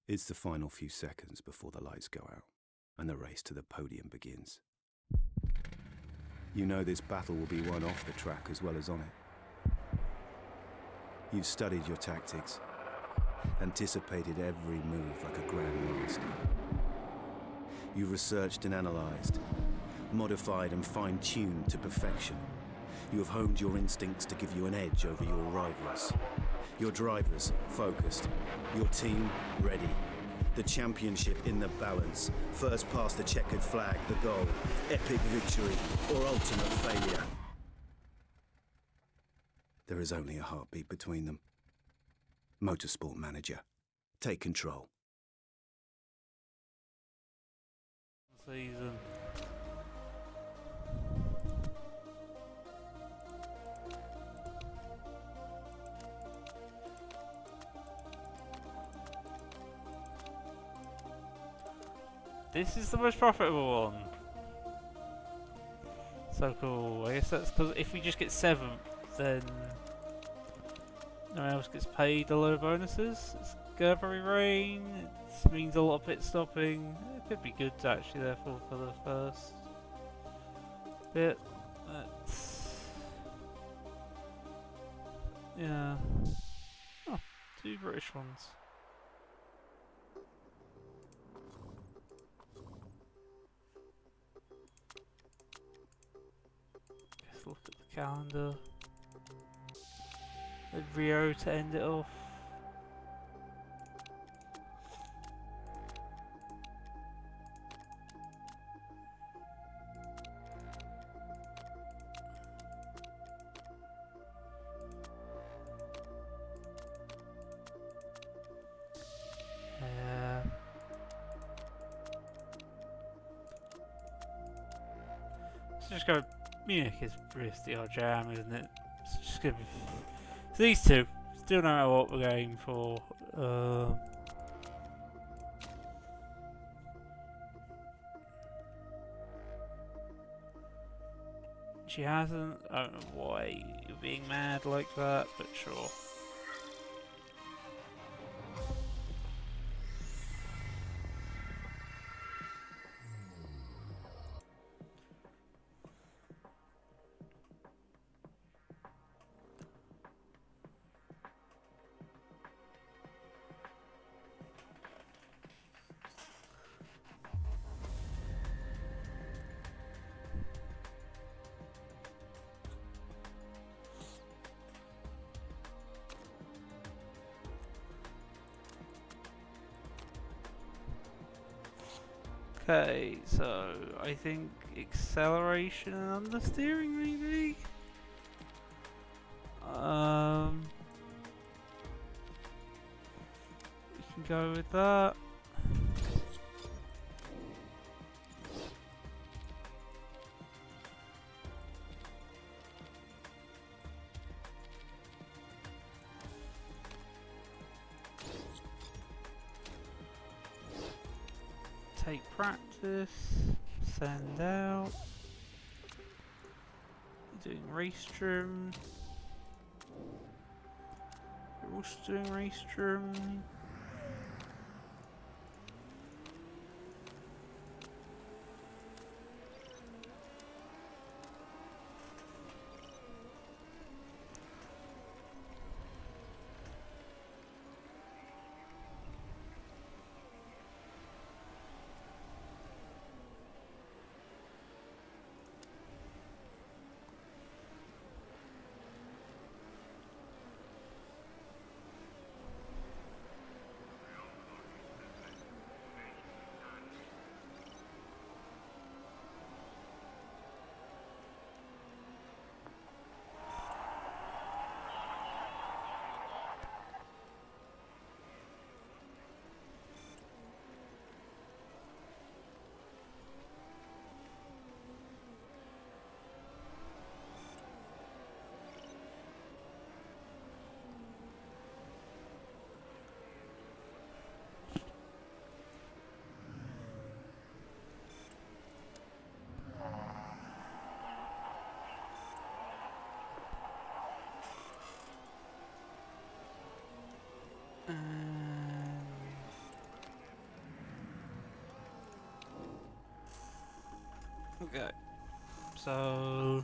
It's the final few seconds before the lights go out and the race to the podium begins. You know this battle will be won off the track as well as on it. You've studied your tactics, anticipated every move like a grandmaster. You've researched and analysed, modified and fine-tuned to perfection. You have honed your instincts to give you an edge over your rivals. Your drivers focused, your team ready. The championship in the balance. First past the checkered flag, the goal. Epic victory or ultimate failure. There is only a heartbeat between them. Motorsport manager, take control. Season. This is the most profitable one. So cool. I guess that's because if we just get 7th, then no one else gets paid the low bonuses. It's Gerbery Rain. It means a lot of pit stopping. It could be good actually, therefore, for the first bit. That's yeah. Oh, 2 British ones. Let's look at the calendar. At Rio to end it off. Yeah. Let's just go. Munich is pretty our jam, isn't it? It's just gonna be. So these two, still no matter what we're going for. She hasn't. I don't know why you're being mad like that, but sure. Okay, so I think acceleration and understeering maybe. We can go with that. Take practice, send out, doing race trim, we're also doing race trim. Okay. So...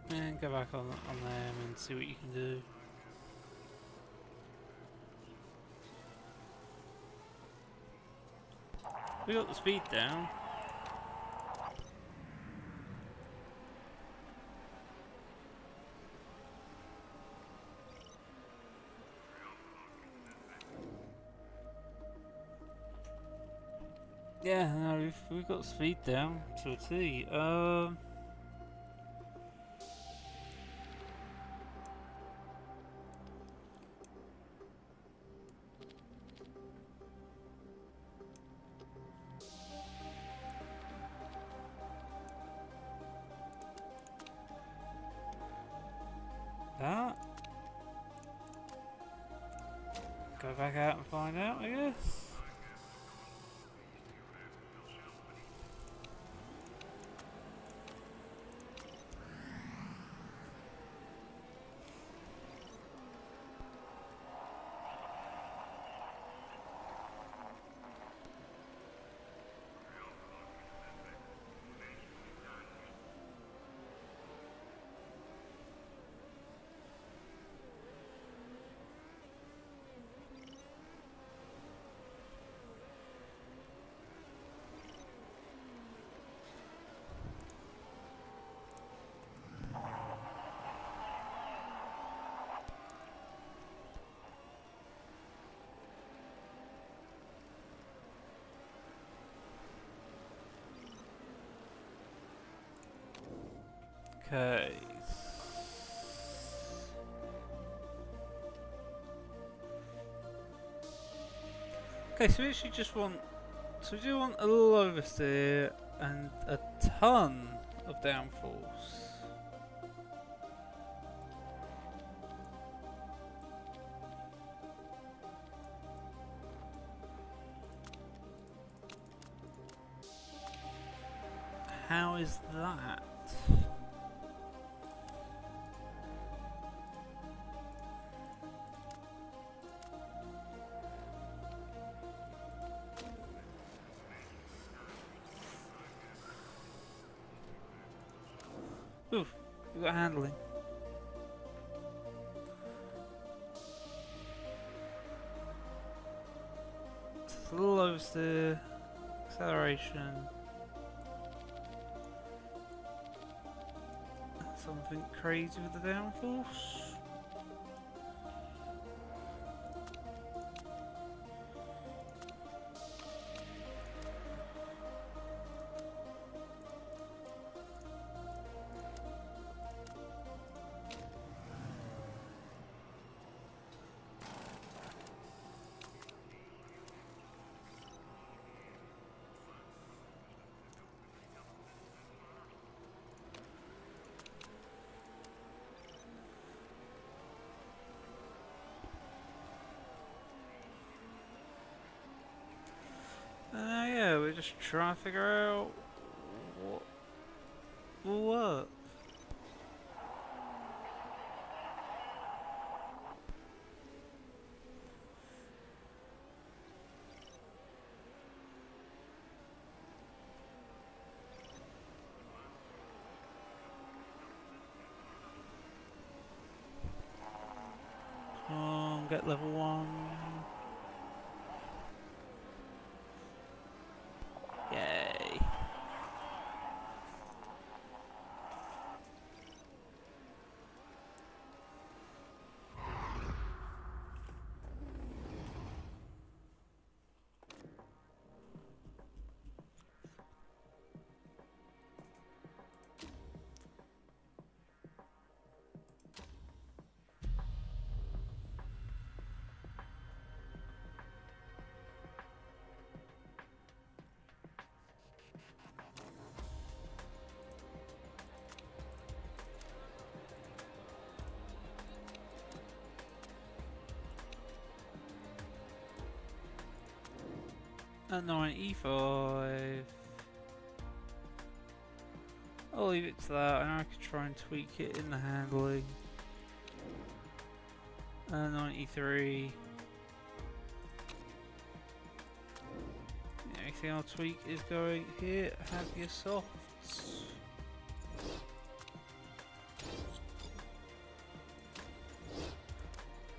And go back on them and see what you can do. We got the speed down. Yeah, no, we've got speed down to a T. That. Go back out and find out, I guess. Okay. Okay, so we actually just want... So we do want a little oversteer and a ton of downforce. How is that? Oof, we got handling. Just a little oversteer, acceleration. Something crazy with the downforce. Yeah, we're just trying to figure out what will work. Get level 1. Yay. At 95. I'll leave it to that, and I could try and tweak it in the handling. 93. The only thing I'll tweak is going here, have your softs.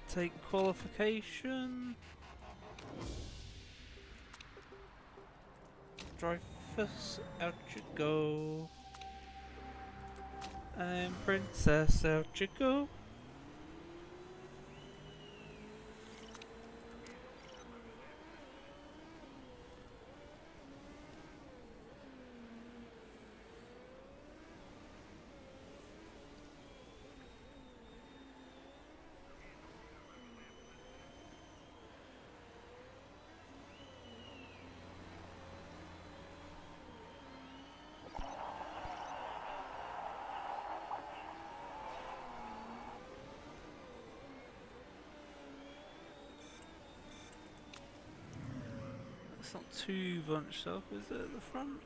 Take qualification. Dreyfus, out you go. And then Princess, out you go. It's not too bunched up, is it, at the front?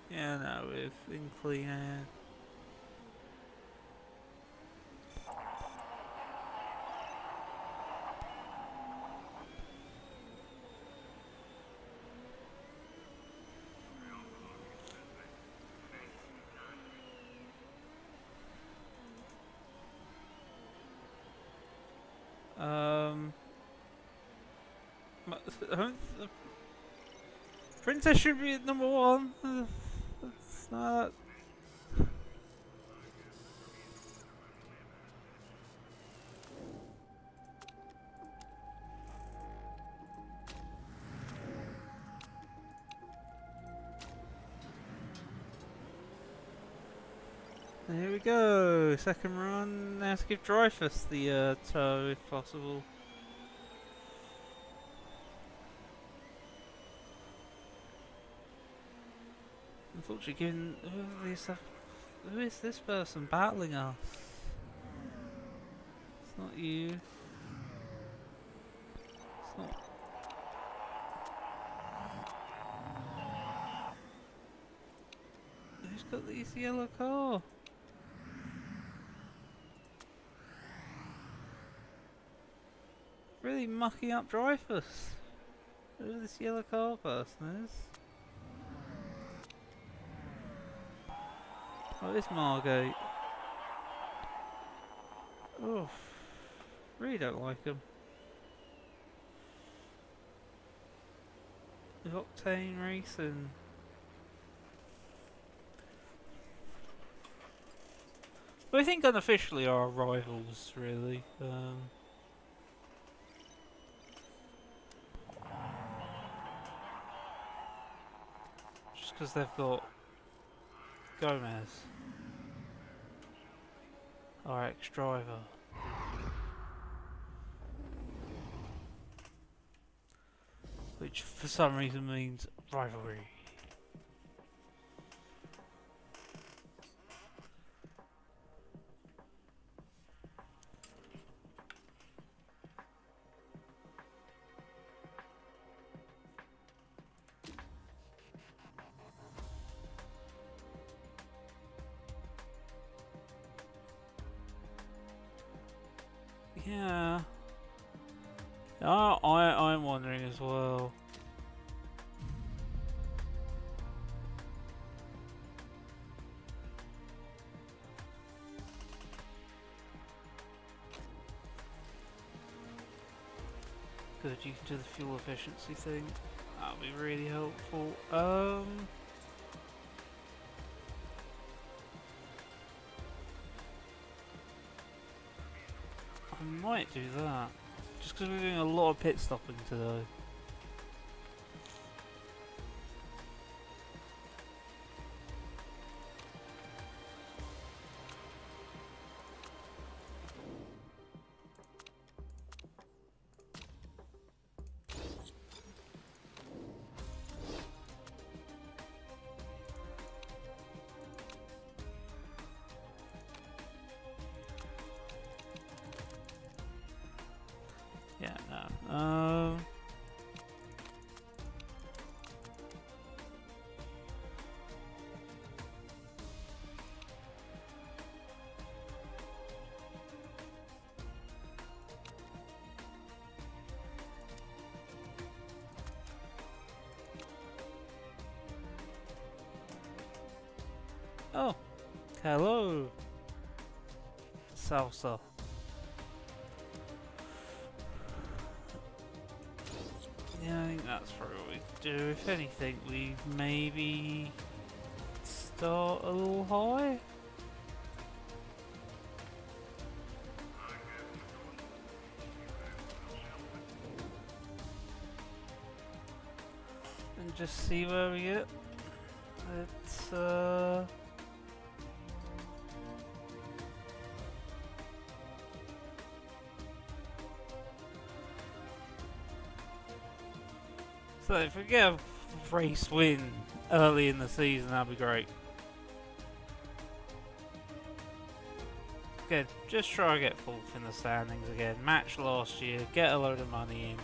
Yeah, no, with in clean air. The Princess should be at number 1. It's not. Here we go, second run. Now to give Dreyfus the tow if possible. Unfortunately, given who is this person battling us? It's not you. It's not. Who's got this yellow car? Really mucking up Dreyfus. Who this yellow car person is? Oh, it's Margate. Oof. Really don't like him. With Octane Racing. But I think unofficially our rivals, really. Just because they've got Gomez, our ex-driver. Which for some reason means rivalry. Yeah. I'm wondering as well. Good, you can do the fuel efficiency thing. That'll be really helpful. I might do that. Just because we're doing a lot of pit stopping today. Yeah, no. Oh, hello, Salsa. Yeah, I think that's probably what we do. If anything, we maybe start a little high. And just see where we get. It's So if we get a race win early in the season, that'd be great. Again, just try to get fourth in the standings again. Match last year, get a load of money in.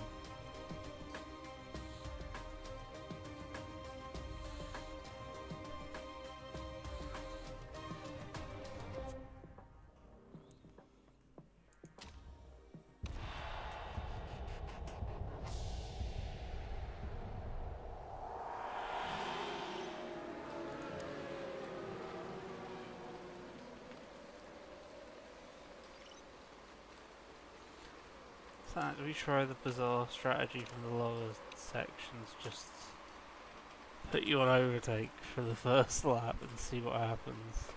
Do we try the bizarre strategy from the lower sections? Just put you on overtake for the first lap and see what happens.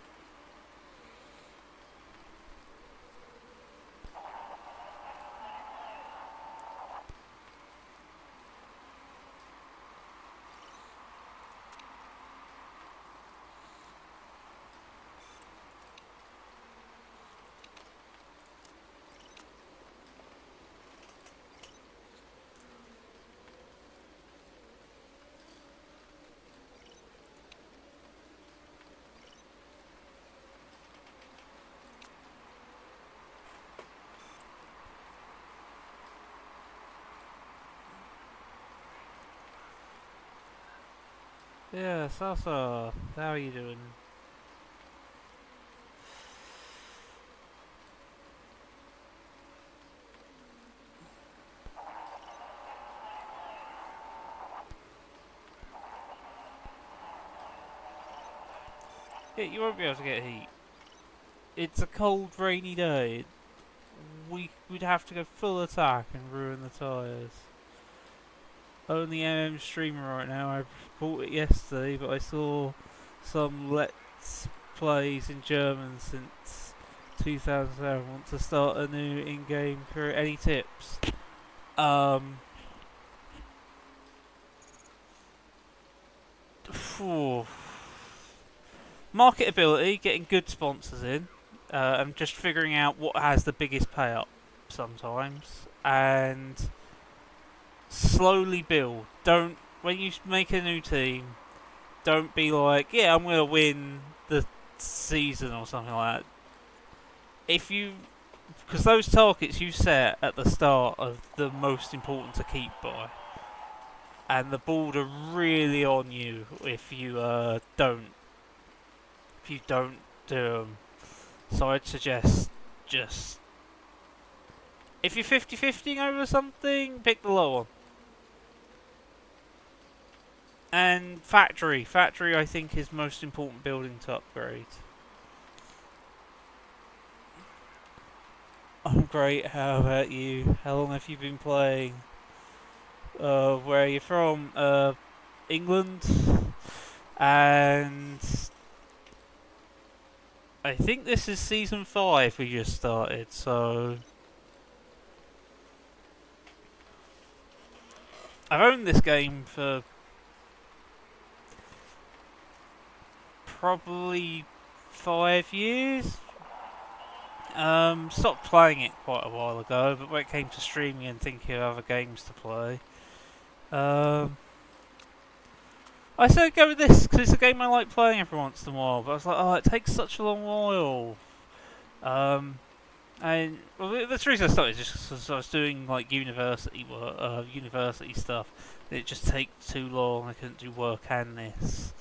Yeah, Sasa, how are you doing? Yeah, you won't be able to get heat. It's a cold, rainy day. We'd have to go full attack and ruin the tyres. Only MM streamer right now. I bought it yesterday, but I saw some Let's Plays in German since 2007 want to start a new in-game career. Any tips? Phew. Marketability, getting good sponsors in, and just figuring out what has the biggest payout sometimes, and slowly build. Don't, when you make a new team, don't be like, yeah, I'm gonna win the season or something like that. If you, because those targets you set at the start are the most important to keep by, and the board are really on you if you don't do them. So I'd suggest just, if you're 50-50 over something, pick the low one. And factory I think is most important building to upgrade. I'm great, how about you? How long have you been playing? Where are you from? England? And I think this is season 5 we just started, so I've owned this game for probably 5 years. Stopped playing it quite a while ago, but when it came to streaming and thinking of other games to play, I said go with this because it's a game I like playing every once in a while. But I was like, oh, it takes such a long while. And well, the reason I started is just because I was doing like university work, university stuff. It just takes too long. I couldn't do work and this.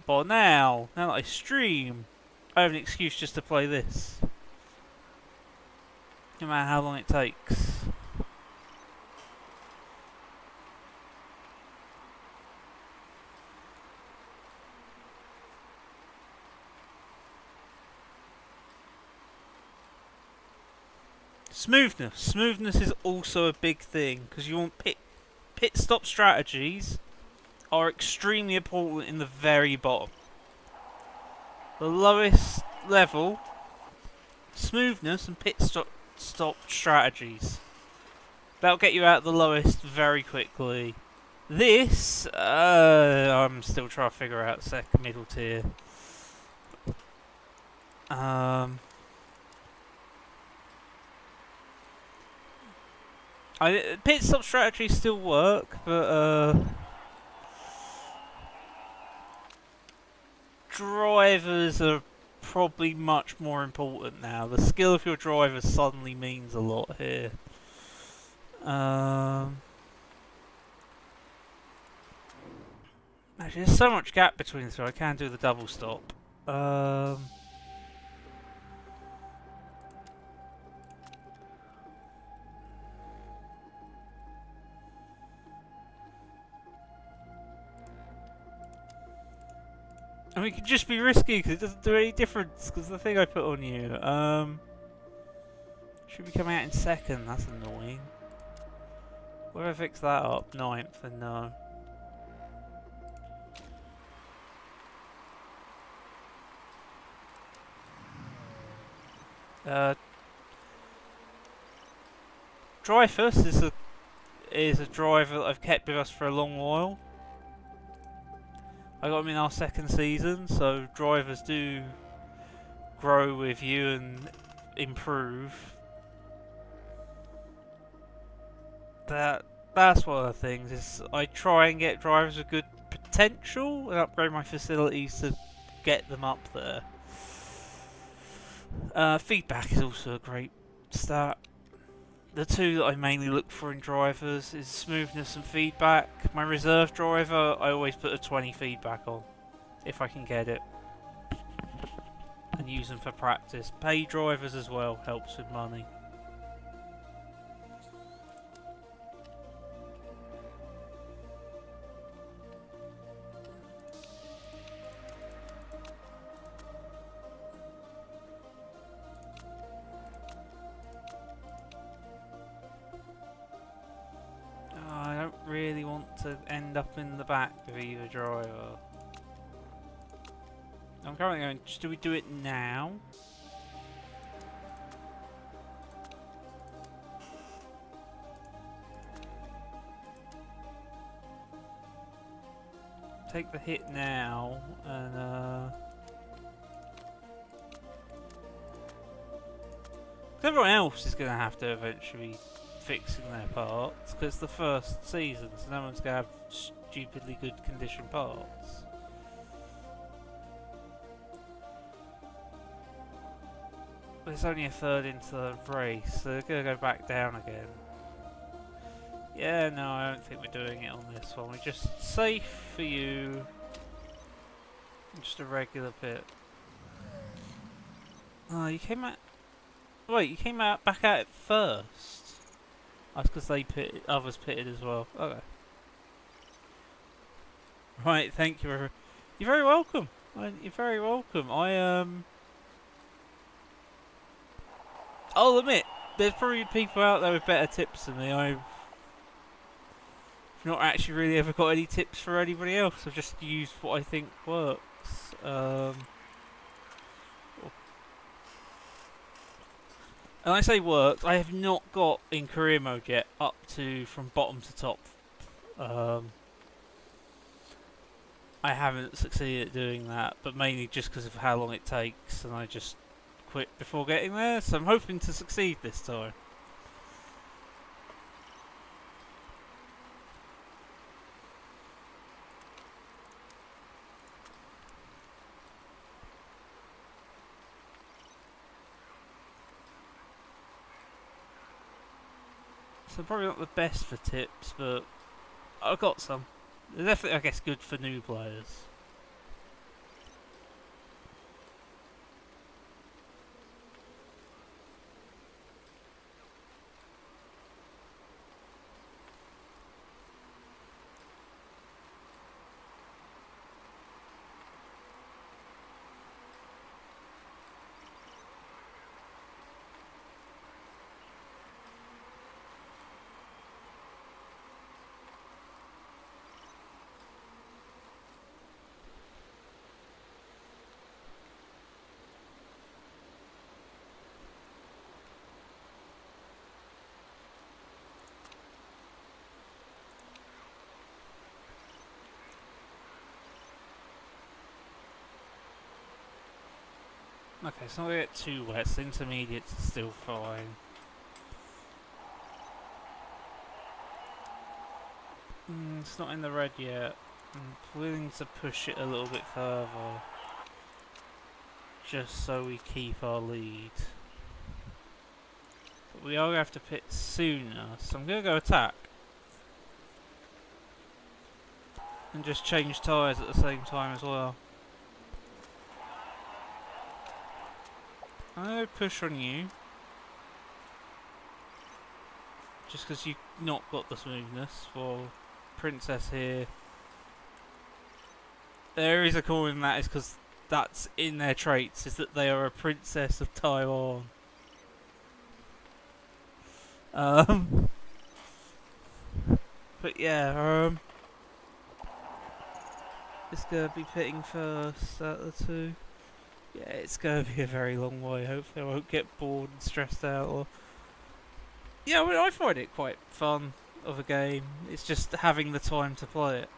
But now that I stream, I have an excuse just to play this. No matter how long it takes. Smoothness. Smoothness is also a big thing because you want pit stop strategies are extremely important in the very bottom. The lowest level, smoothness and pit stop strategies. That'll get you out the lowest very quickly. This, I'm still trying to figure out second middle tier. Pit stop strategies still work, but drivers are probably much more important now. The skill of your driver suddenly means a lot here. Actually, there's so much gap between the two. I can do the double stop. I mean, it could just be risky because it doesn't do any difference. Because the thing I put on you, should be coming out in second. That's annoying. Where have I fixed that up? Ninth, then no. Dreyfus is a driver that I've kept with us for a long while. I got him in our second season, so drivers do grow with you and improve. That's one of the things, is I try and get drivers with good potential and upgrade my facilities to get them up there. Feedback is also a great start. The two that I mainly look for in drivers is smoothness and feedback. My reserve driver, I always put a 20 feedback on, if I can get it, and use them for practice. Pay drivers as well, helps with money. Really want to end up in the back with either driver. I'm currently going, do we do it now? Take the hit now and everyone else is going to have to eventually fixing their parts, because it's the first season, so no one's going to have stupidly good condition parts. But it's only a third into the race, so they're going to go back down again. Yeah, no, I don't think we're doing it on this one. We're just safe for you. Just a regular pit. Oh, you came out... Wait, you came out back out first? That's because they pitted, others pitted as well. Okay. Right, thank you. You're very welcome. You're very welcome. I'll admit, there's probably people out there with better tips than me. I've not actually really ever got any tips for anybody else. I've just used what I think works. And I say works, I have not got in career mode yet up to from bottom to top. I haven't succeeded at doing that, but mainly just because of how long it takes, and I just quit before getting there, so I'm hoping to succeed this time. So probably not the best for tips, but I've got some. They're definitely, I guess, good for new players. Okay, it's not going to get too wet, so intermediates are still fine. It's not in the red yet. I'm willing to push it a little bit further, just so we keep our lead. But we are going to have to pit sooner, so I'm going to go attack. And just change tyres at the same time as well. I'm going to push on you. Just because you've not got the smoothness. While Princess here. There is a call in that is because that's in their traits, is that they are a princess of Taiwan. But yeah, it's going to be pitting first out of the two. Yeah, it's going to be a very long way. Hopefully I won't get bored and stressed out. Or yeah, I mean, I find it quite fun of a game. It's just having the time to play it.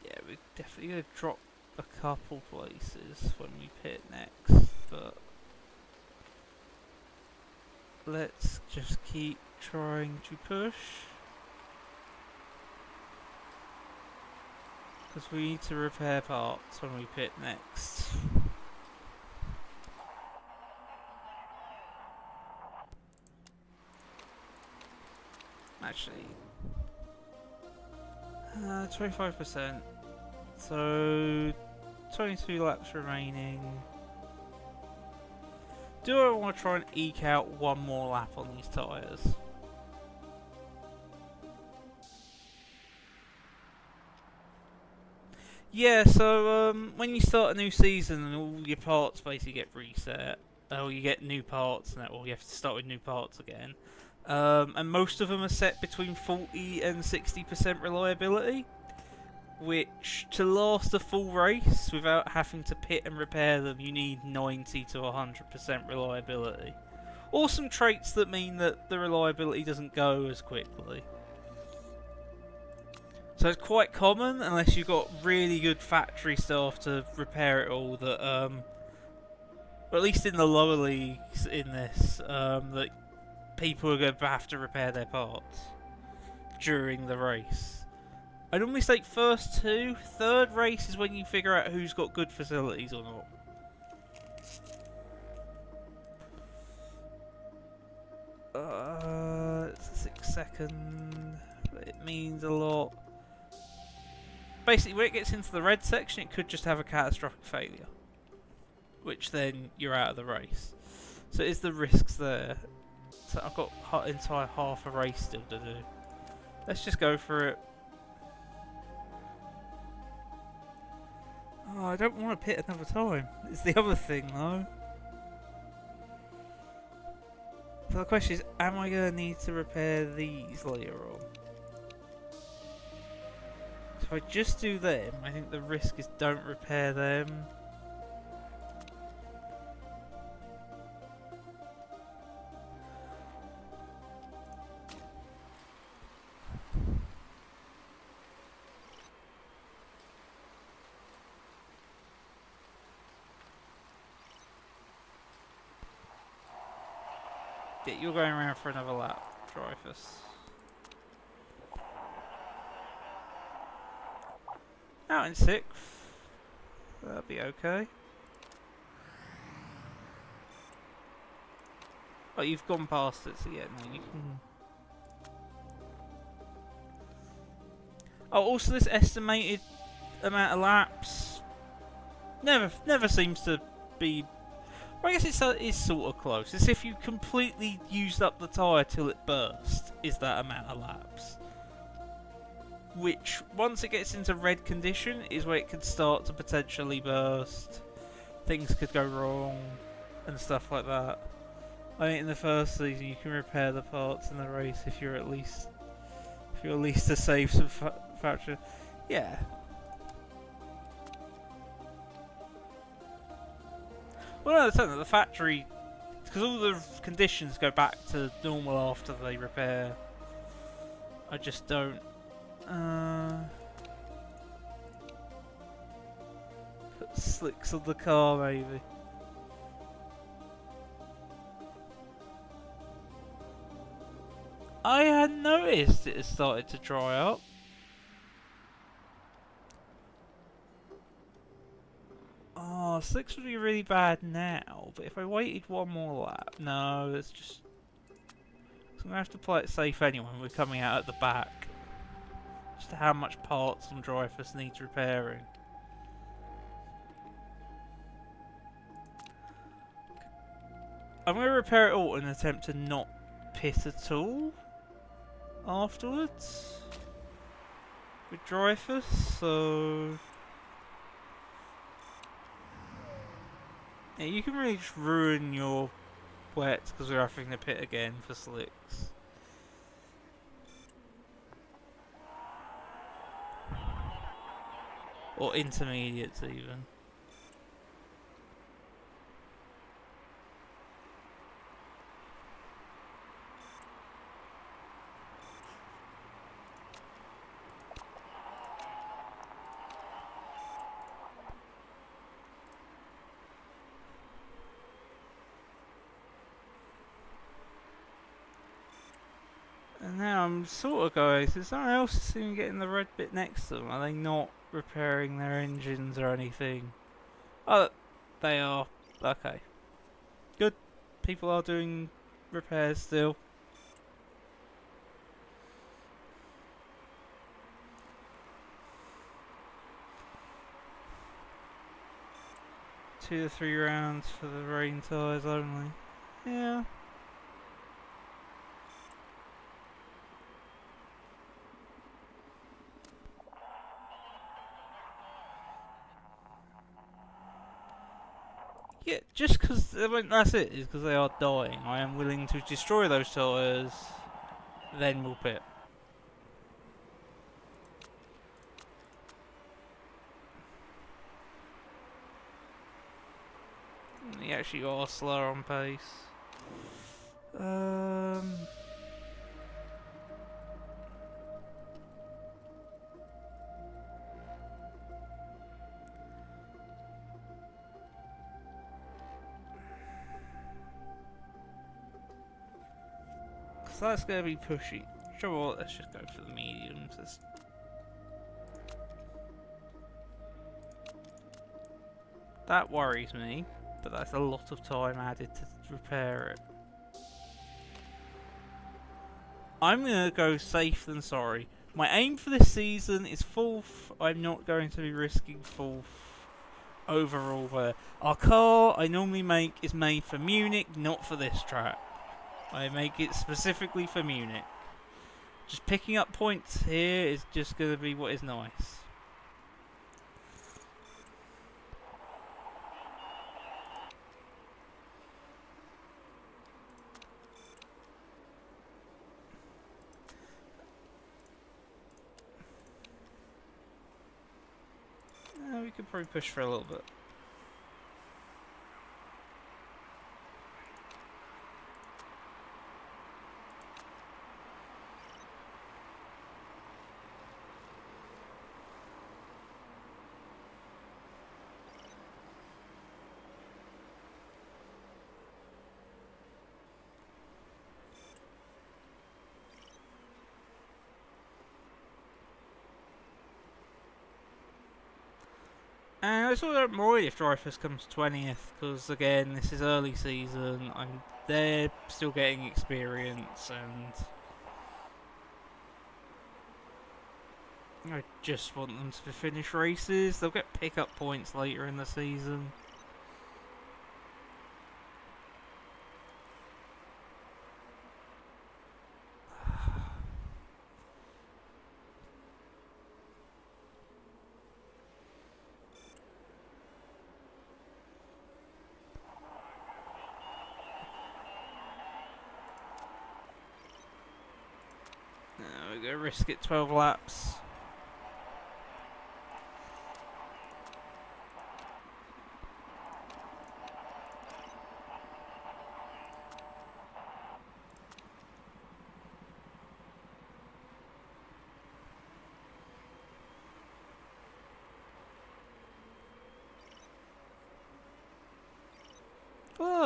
Yeah, we're definitely going to drop a couple places when we pit next, but let's just keep trying to push. Because we need to repair parts when we pit next. Actually, 25%. So 22 laps remaining. Do I want to try and eke out one more lap on these tyres? Yeah, so when you start a new season and all your parts basically get reset, or you get new parts, and you have to start with new parts again. And most of them are set between 40 and 60% reliability, which to last a full race without having to pit and repair them, you need 90 to 100% reliability. Or some traits that mean that the reliability doesn't go as quickly. So it's quite common, unless you've got really good factory staff to repair it all, that, or at least in the lower leagues in this, that people are going to have to repair their parts during the race. I normally say first two. Third race is when you figure out who's got good facilities or not. It's 6 seconds. It means a lot. Basically, when it gets into the red section, it could just have a catastrophic failure, which then you're out of the race. So is the risks there? So I've got entire half a race still to do. Let's just go for it. Oh, I don't want to pit another time. It's the other thing, though. So the question is, am I going to need to repair these later on? So if I just do them, I think the risk is don't repair them. Yeah, you're going around for another lap, Dreyfus. Out in 6th. That'll be okay. Oh, you've gone past it, so yeah, no, you can... Oh, also this estimated amount of laps never seems to be... Well, I guess it is sort of close. It's if you completely used up the tyre till it burst, is that amount of laps. Which, once it gets into red condition, is where it could start to potentially burst. Things could go wrong, and stuff like that. I think in the first season you can repair the parts in the race if you're at least to save some factor. Yeah. Well, no, it's not the factory, because all the conditions go back to normal after they repair. I just don't. Put slicks on the car, maybe. I hadn't noticed it had started to dry up. Oh, slicks would be really bad now, but if I waited one more lap, no, it's just. So I'm gonna have to play it safe anyway. We're coming out at the back. Just how much parts and drivers needs repairing. I'm gonna repair it all and attempt to not pit at all afterwards with drivers. So yeah, you can really just ruin your wets because we're having to pit again for slicks. Or intermediates even. And now I'm sort of going, is someone else seeing getting the red bit next to them? Are they not repairing their engines or anything? Oh, they are. Okay. Good. People are doing repairs still. Two to 3 rounds for the rain tyres only. Yeah. Yeah, just because that's it, is because they are dying. I am willing to destroy those tyres, then we'll pit. You actually are slower on pace. So that's going to be pushy. Sure, let's just go for the mediums. That worries me, but that's a lot of time added to repair it. I'm going to go safe than sorry. My aim for this season is 4th. I'm not going to be risking 4th overall there. Our car I normally make is made for Munich, not for this track. I make it specifically for Munich. Just picking up points here is just going to be what is nice. We could probably push for a little bit. And I sort of don't worry if Dreyfus comes 20th, because again, this is early season, they're still getting experience, and I just want them to finish races. They'll get pick-up points later in the season. We're going to risk it 12 laps.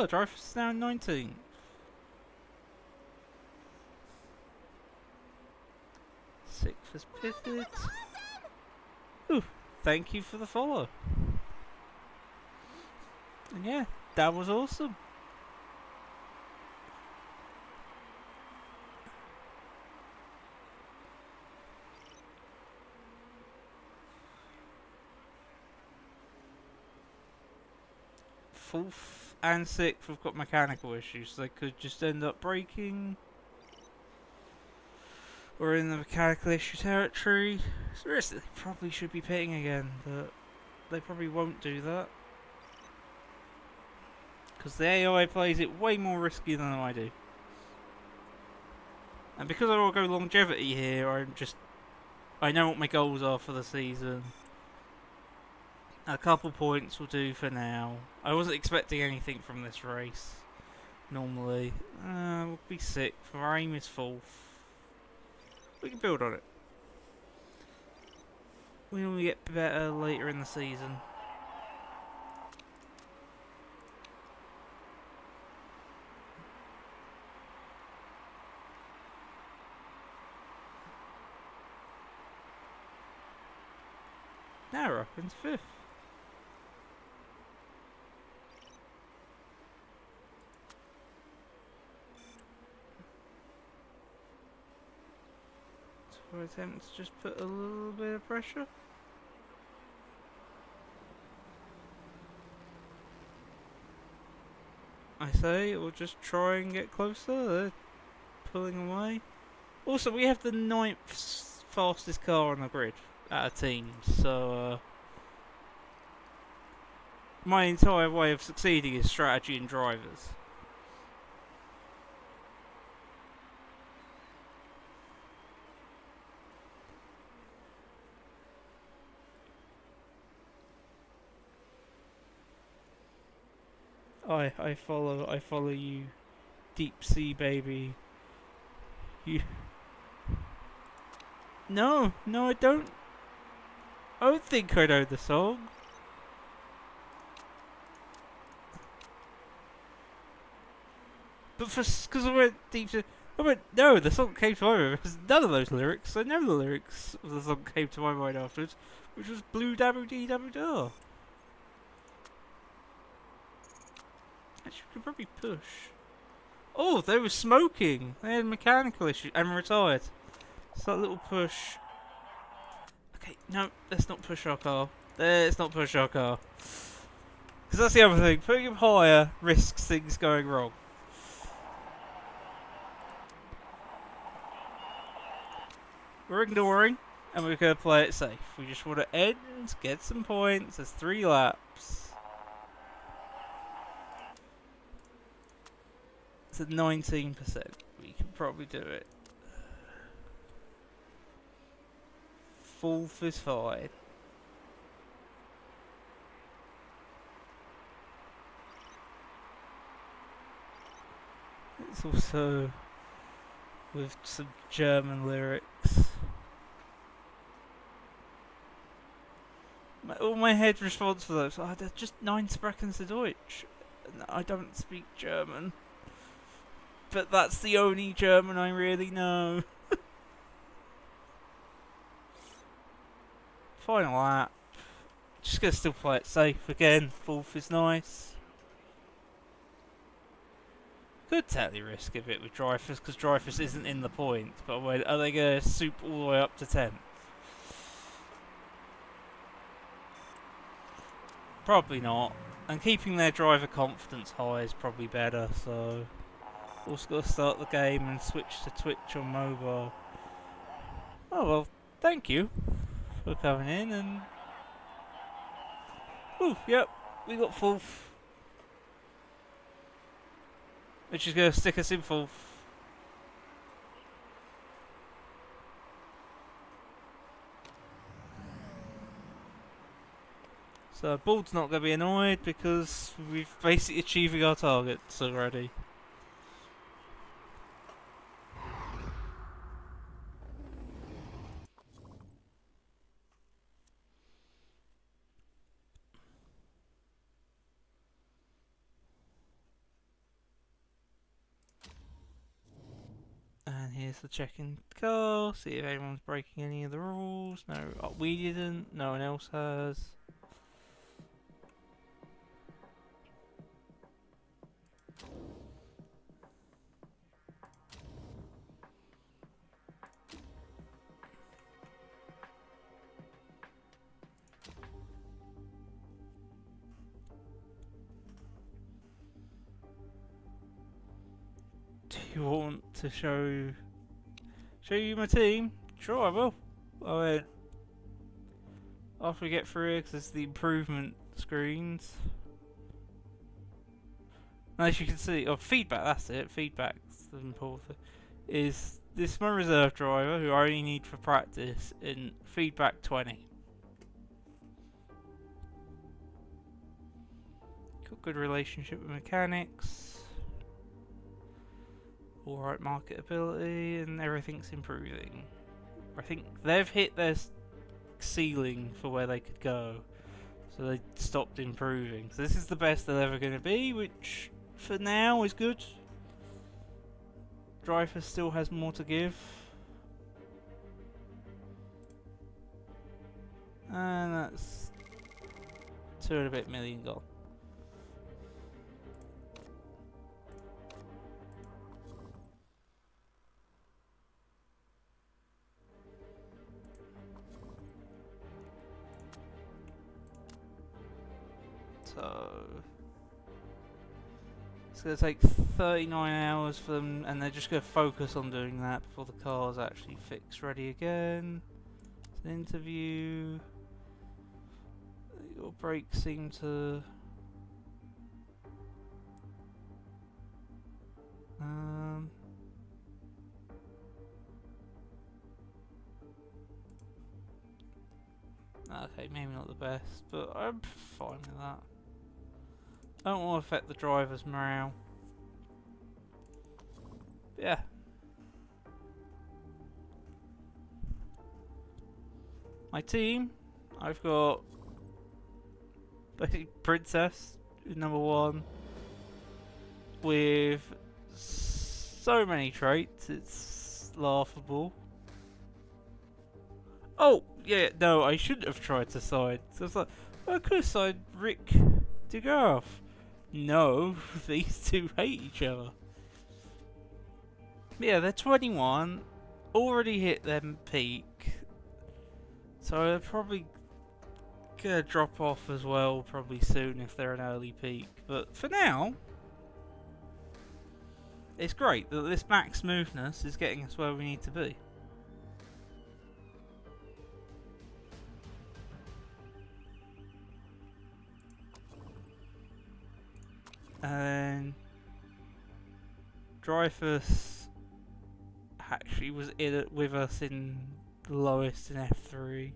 Oh, Dreyfus is now in 19th. Sixth has pitted. Ooh, thank you for the follow. And yeah, that was awesome. Fourth and sixth have got mechanical issues, so they could just end up breaking. Or in the mechanical issue territory. Seriously, they probably should be pitting again, but they probably won't do that. Because the AI plays it way more risky than I do. And because I want to go longevity here, I know what my goals are for the season. A couple points will do for now. I wasn't expecting anything from this race. Normally. We'll be sixth. Our aim is fourth. We can build on it. We normally get better later in the season. Now we're up into fifth. So I attempt to just put a little bit of pressure. I say, or just try and get closer. They're pulling away. Also, we have the 9th fastest car on the grid out of teams, so my entire way of succeeding is strategy and drivers. I follow you, deep sea baby. You. No, I don't. I don't think I know the song. But because I went deep sea, I went, no, the song came to my mind. Because none of those lyrics, I know the lyrics of the song came to my mind afterwards, which was Blue Dabble Dee Dabble Da. Actually, we could probably push. Oh, they were smoking. They had mechanical issues and retired. So that little push. Okay, no, let's not push our car. Let's not push our car. Because that's the other thing. Putting him higher risks things going wrong. We're ignoring, and we're going to play it safe. We just want to end, get some points. There's 3 laps. It's at 19%. We can probably do it. Fourth is fine. It's also with some German lyrics. All my head response for those, they're just 9 Sprechen zu Deutsch. I don't speak German. But that's the only German I really know. Final lap. Just gonna still play it safe again. Fourth is nice. Could totally risk a bit with Dreyfus because Dreyfus isn't in the point. But wait, are they gonna soup all the way up to 10th? Probably not. And keeping their driver confidence high is probably better. So. Also got to start the game and switch to Twitch on mobile. Oh well, thank you for coming in and... Ooh, yep, we got 4th. Which is going to stick us in 4th. So Bald's not going to be annoyed because we've basically achieving our targets already. And here's the check-in car, see if anyone's breaking any of the rules. No, we didn't, no one else has. Do you want to show you my team? Sure, I will. After we get through here, because it's the improvement screens. And as you can see, feedback, that's it, feedback's the important. Is this my reserve driver, who I only need for practice, in feedback 20. Got good relationship with mechanics. Alright marketability, and everything's improving. I think they've hit their ceiling for where they could go, so they stopped improving. So this is the best they're ever going to be, which for now is good. Dreyfus still has more to give. And that's 2 and a bit million gone. So it's going to take 39 hours for them, and they're just going to focus on doing that before the car's actually fixed ready again. It's an interview. Your brakes seem to... okay, maybe not the best, but I'm fine with that. I don't want to affect the driver's morale. But yeah. My team, I've got basically Princess, number 1, with so many traits, it's laughable. Oh, yeah, no, I shouldn't have tried to side. So it's like, I could have sided Rick DeGraff. No, these two hate each other. Yeah, they're 21, already hit their peak, so they're probably gonna drop off as well, probably soon if they're an early peak. But for now, it's great that this max smoothness is getting us where we need to be. And Dreyfus actually was in it with us in the lowest in F3.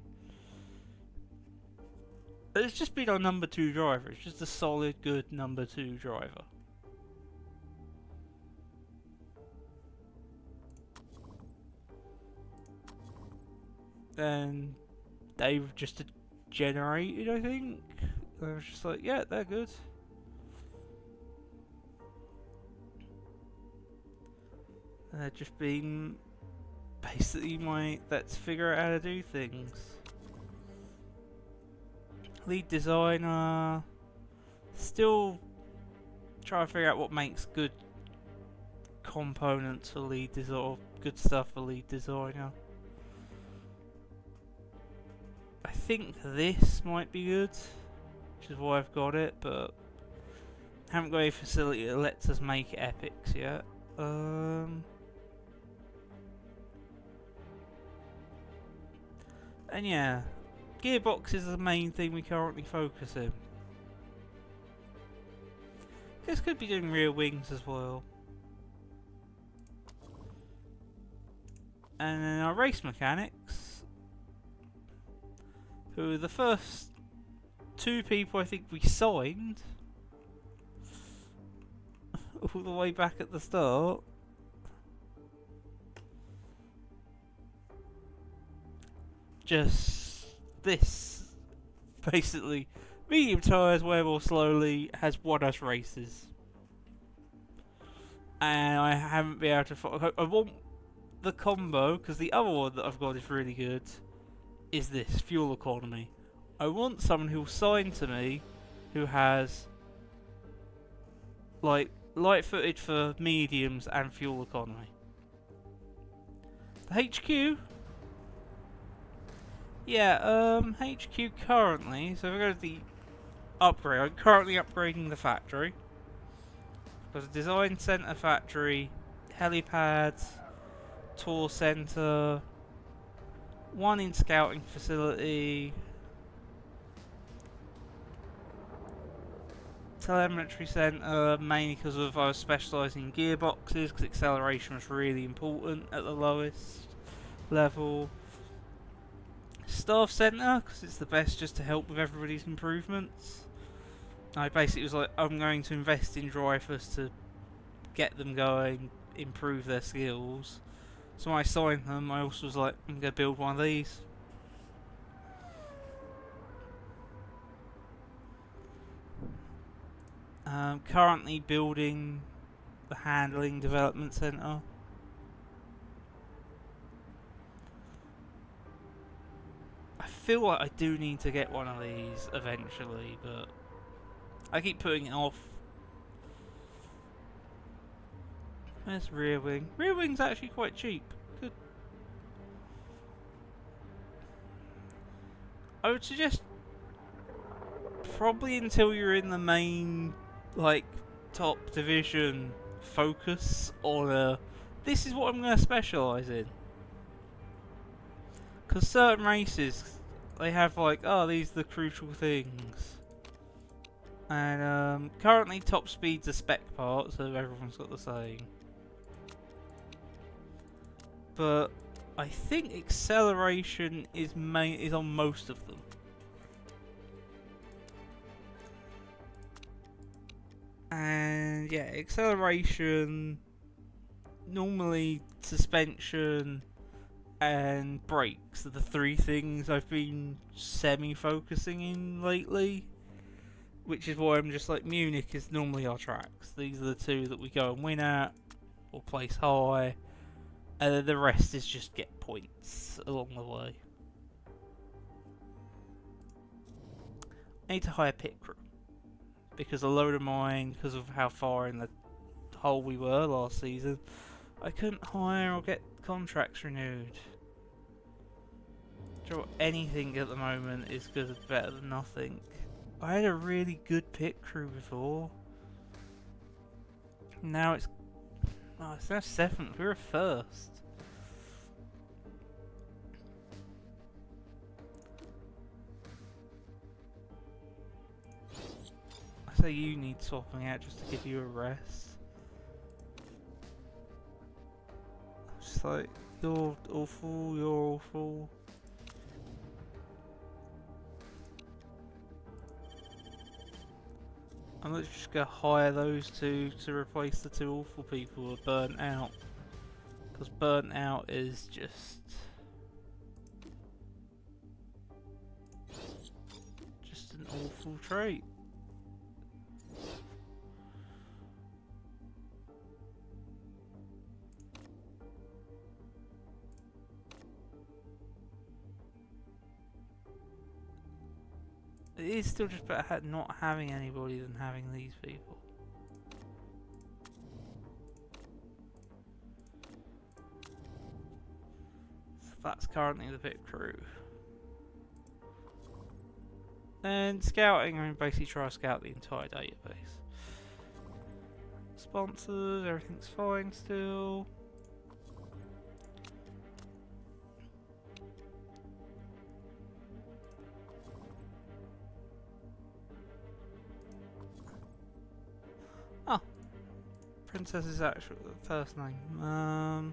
It's just been our number 2 driver. It's just a solid, good number 2 driver. And they've just generated, I think. I was just like, yeah, they're good. They've just been basically let's figure out how to do things. Lead designer, still trying to figure out what makes good components for lead design, or good stuff for lead designer. I think this might be good, which is why I've got it, but haven't got a facility that lets us make epics yet. And yeah, gearbox is the main thing we currently focus in. This could be doing rear wings as well. And then our race mechanics, who are the first 2 people I think we signed all the way back at the start. Just this, basically, medium tyres, wear more slowly, has won us races, and I haven't been able to. I want the combo, because the other one that I've got is really good, is this, fuel economy. I want someone who'll sign to me who has, like, light-footed for mediums and fuel economy. The HQ? Yeah, HQ currently, so if we go to the upgrade, I'm currently upgrading the factory. Got a design centre factory, helipads, tour centre, one in scouting facility, telemetry centre, mainly because of I was specialising in gearboxes, because acceleration was really important at the lowest level. Staff centre, because it's the best just to help with everybody's improvements. I basically was like, I'm going to invest in drivers to get them going, improve their skills. So when I signed them, I also was like, I'm going to build one of these. Currently building the handling development centre. I feel like I do need to get one of these eventually, but I keep putting it off. There's rear wing. Rear wing's actually quite cheap. Good. I would suggest probably until you're in the main, like, top division, focus on this is what I'm going to specialise in. Because certain races, they have like, oh, these are the crucial things. And currently top speed's a spec part, so everyone's got the same. But I think acceleration is on most of them. And yeah, acceleration, normally suspension and brakes are the three things I've been semi-focusing in lately. Which is why I'm just like, Munich is normally our tracks. These are the two that we go and win at, or place high. And then the rest is just get points along the way. I need to hire pit crew. Because a load of mine, because of how far in the hole we were last season, I couldn't hire or get contracts renewed. Anything at the moment is good, better than nothing. I had a really good pit crew before. Now it's now 7th. We were first. I say you need swapping out just to give you a rest. Just like, you're awful, you're awful. I'm not just going to hire those two to replace the two awful people who are burnt out. Because burnt out is just an awful trait. It is still just better not having anybody than having these people. So that's currently the pit crew. And scouting, I mean, basically try to scout the entire database. Sponsors, everything's fine still. Oh, Princess's actual first name.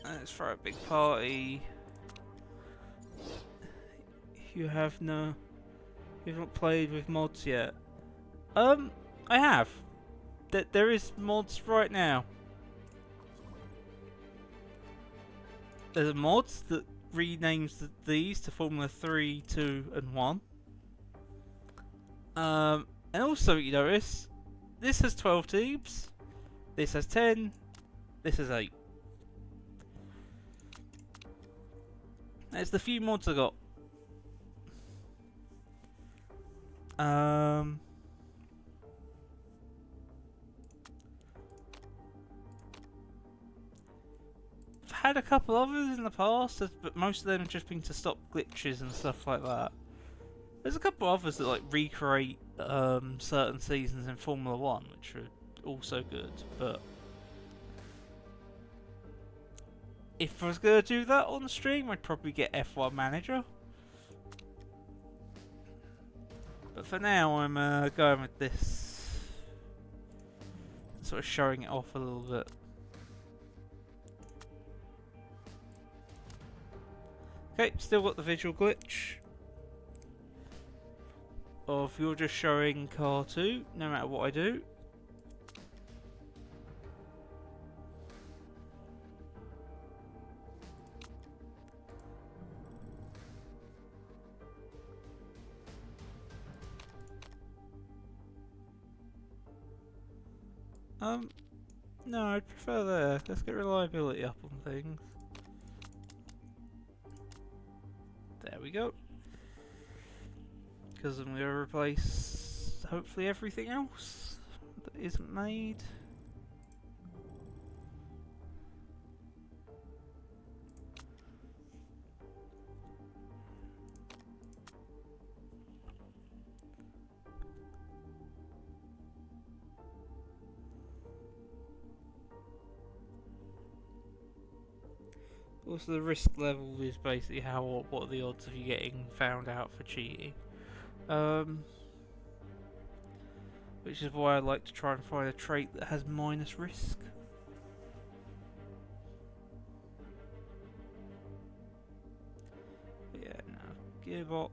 Let's throw a big party. You have you've not played with mods yet. I have. There is mods right now. There's a mod that renames these to Formula 3, 2, and 1. And also, you notice, this has 12 teams. This has 10. This has 8. That's the few mods I got. I've had a couple others in the past, but most of them have just been to stop glitches and stuff like that. There's a couple others that like recreate certain seasons in Formula 1, which are also good, but if I was going to do that on stream, I'd probably get F1 Manager. But for now, I'm going with this, sort of showing it off a little bit. Okay, still got the visual glitch of you're just showing car 2, no matter what I do. No, I'd prefer there. Let's get reliability up on things. There we go. Because I'm going to replace, hopefully, everything else that isn't made. Also, the risk level is basically what are the odds of you getting found out for cheating. Which is why I like to try and find a trait that has minus risk. Yeah, no. Gearbox.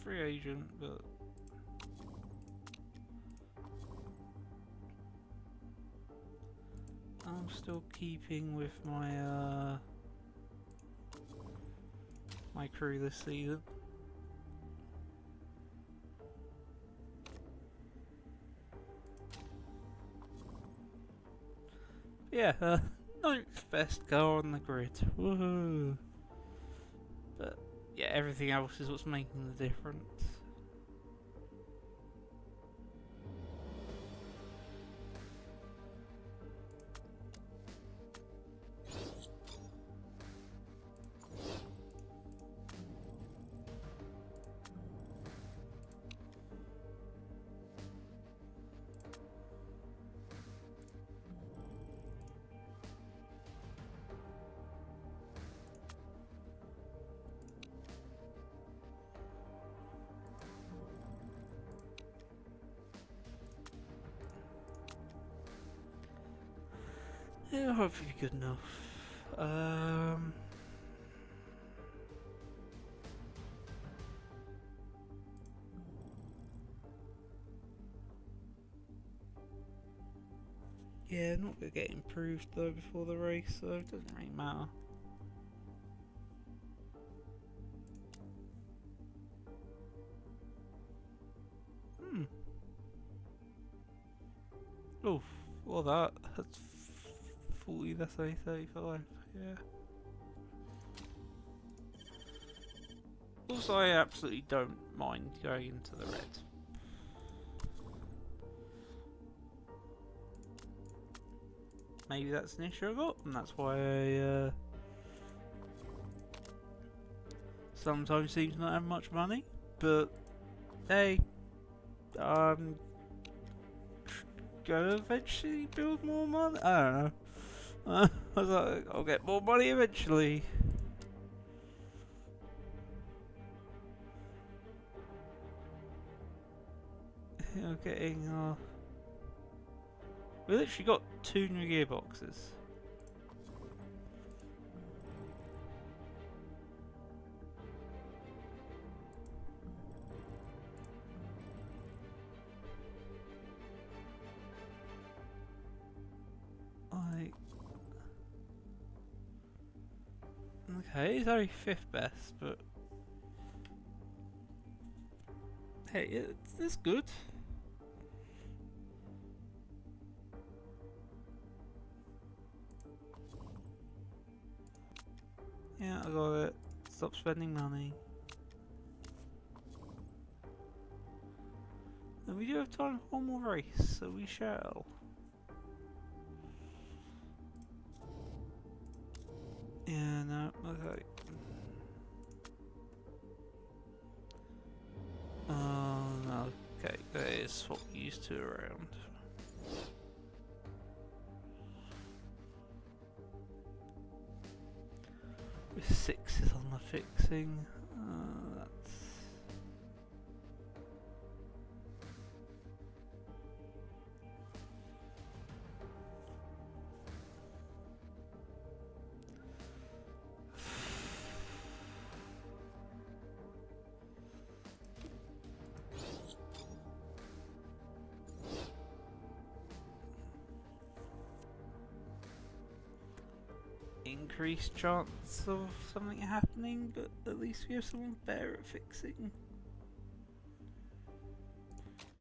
Free agent, but I'm still keeping with my my crew this season. Yeah, 9th best car on the grid. Woohoo! But yeah, everything else is what's making the difference. Yeah, hopefully good enough. Yeah, not gonna get improved though before the race, so it doesn't really matter. Oh, well that's 40, that's a 35, yeah. Also, I absolutely don't mind going into the red. Maybe that's an issue I got, and that's why I sometimes seem to not have much money, but hey, I'm gonna eventually build more money. I don't know. I was like, I'll get more money eventually. You're getting We literally got 2 new gearboxes. Okay, he's only 5th best, but hey, it's good. Yeah, I got it. Stop spending money. And we do have time for one more race, so we shall. Yeah, no, okay. Oh, no, okay, that is what we used to around. With 6s on the fixing. That's... increased chance of something happening, but at least we have someone better at fixing.